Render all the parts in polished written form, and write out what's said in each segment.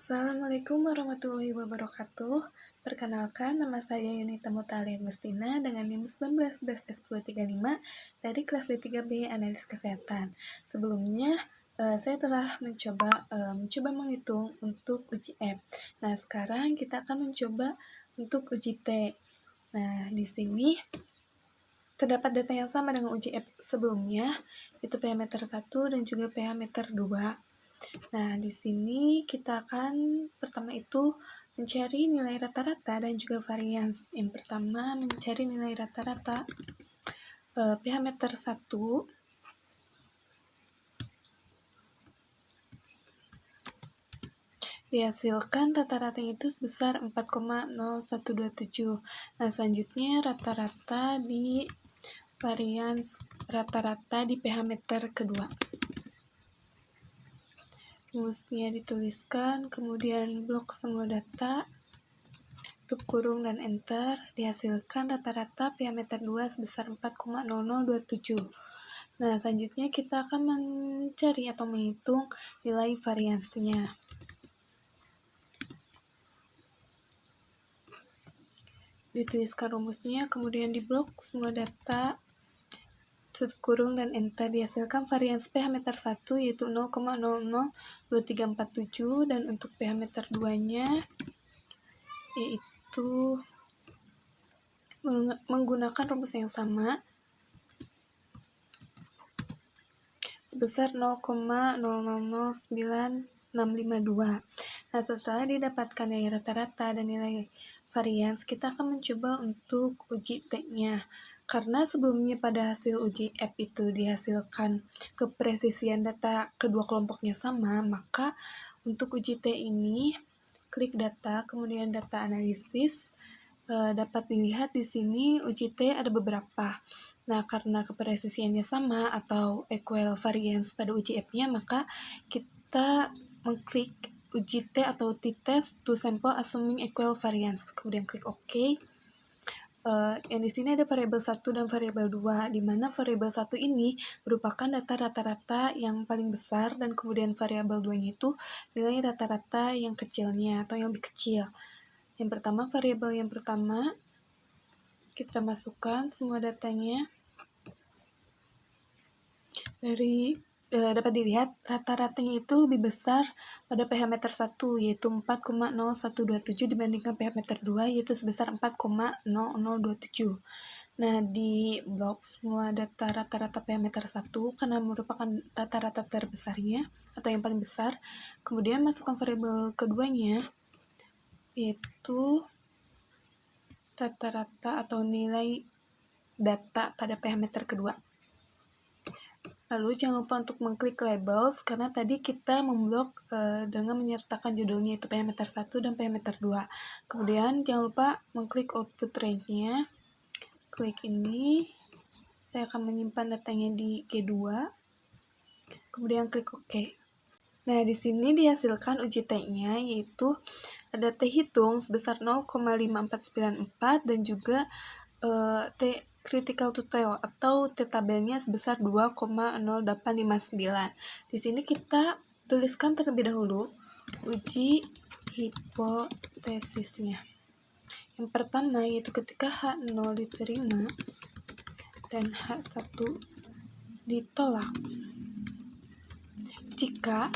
Assalamualaikum warahmatullahi wabarakatuh. Perkenalkan, nama saya Yunita Mutalia Agustina dengan NIM 1911S1035 dari kelas D3B Analis Kesehatan. Sebelumnya, saya telah mencoba menghitung untuk uji F. Nah, sekarang kita akan mencoba untuk uji T. Nah, di sini terdapat data yang sama dengan uji F sebelumnya, yaitu pH meter 1 dan juga pH meter 2. Nah, di sini kita akan pertama itu mencari nilai rata-rata dan juga varians. Yang pertama mencari nilai rata-rata pH meter 1 dihasilkan rata-ratanya itu sebesar 4,0127. Nah, selanjutnya rata-rata di varians rata-rata di pH meter kedua. Rumusnya dituliskan, kemudian blok semua data, tutup kurung dan enter, dihasilkan rata-rata pH meter 2 sebesar 4,0027. Nah, selanjutnya kita akan mencari atau menghitung nilai variansinya. Dituliskan rumusnya, kemudian di blok semua data, tutup kurung dan enter, dihasilkan varians pH meter 1 yaitu 0,002347 dan untuk pH meter 2-nya yaitu menggunakan rumus yang sama sebesar 0,009652. Nah, setelah didapatkan nilai rata-rata dan nilai varians, kita akan mencoba untuk uji T-nya. Karena sebelumnya pada hasil uji F itu dihasilkan kepresisian data kedua kelompoknya sama, maka untuk uji T ini, klik data, kemudian data analisis, dapat dilihat di sini uji T ada beberapa. Nah, karena kepresisiannya sama atau equal variance pada uji F-nya, maka kita mengklik uji T atau t-test to sample assuming equal variance. Kemudian klik OK. Yang di sini ada variabel 1 dan variabel 2, di mana variabel 1 ini merupakan data rata-rata yang paling besar dan kemudian variabel 2-nya itu nilai rata-rata yang kecilnya atau yang lebih kecil. Yang pertama, variabel yang pertama, kita masukkan semua datanya. Dapat dilihat rata-ratanya itu lebih besar pada pH meter 1 yaitu 4,0127 dibandingkan pH meter 2 yaitu sebesar 4,0027. Nah, di blok semua data rata-rata pH meter 1 karena merupakan rata-rata terbesarnya atau yang paling besar. Kemudian masukkan variabel keduanya yaitu rata-rata atau nilai data pada pH meter kedua. Lalu jangan lupa untuk mengklik labels karena tadi kita memblok dengan menyertakan judulnya itu pH meter 1 dan pH meter 2. Kemudian jangan lupa mengklik output range-nya. Klik ini. Saya akan menyimpan datanya di G2. Kemudian klik OK. Nah, di sini dihasilkan uji T-nya yaitu ada T hitung sebesar 0,5494 dan juga T critical to tail atau T tabelnya sebesar 2,0859. Di sini kita tuliskan terlebih dahulu uji hipotesisnya. Yang pertama yaitu ketika H0 diterima dan H1 ditolak. Jika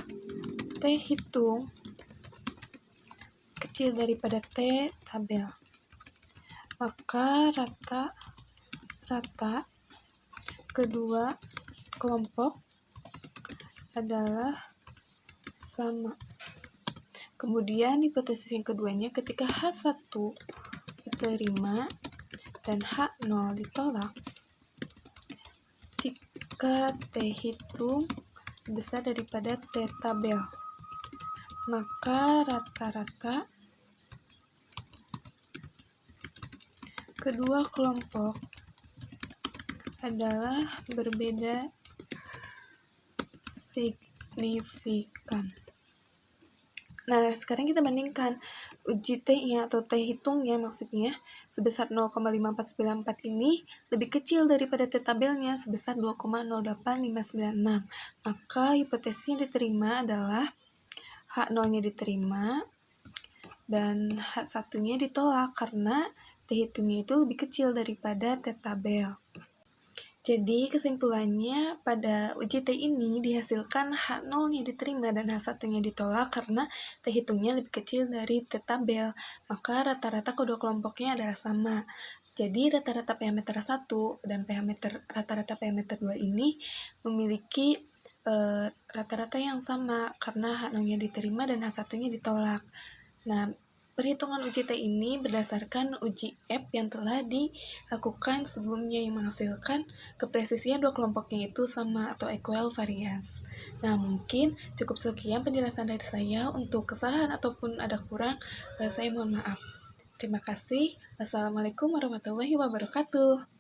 T hitung kecil daripada T tabel, maka rata-rata kedua kelompok adalah sama. Kemudian hipotesis yang keduanya ketika H1 diterima dan H0 ditolak, jika T hitung besar daripada T tabel, maka rata-rata kedua kelompok adalah berbeda signifikan. Nah, sekarang kita bandingkan uji T-nya atau T hitungnya maksudnya sebesar 0,5494 ini lebih kecil daripada T tabelnya sebesar 2,08596. Maka hipotesisnya diterima adalah H0-nya diterima dan H1-nya ditolak karena T hitungnya itu lebih kecil daripada T tabel. Jadi kesimpulannya pada uji T ini dihasilkan H0-nya diterima dan H1-nya ditolak karena T hitungnya lebih kecil dari T tabel. Maka rata-rata kedua kelompoknya adalah sama. Jadi rata-rata pH meter 1 dan rata-rata pH meter 2 ini memiliki rata-rata yang sama karena H0-nya diterima dan H1-nya ditolak. Nah, perhitungan uji T ini berdasarkan uji F yang telah dilakukan sebelumnya yang menghasilkan kepresisian dua kelompoknya itu sama atau equal variance. Nah, mungkin cukup sekian penjelasan dari saya. Untuk kesalahan ataupun ada kurang, saya mohon maaf. Terima kasih. Wassalamualaikum warahmatullahi wabarakatuh.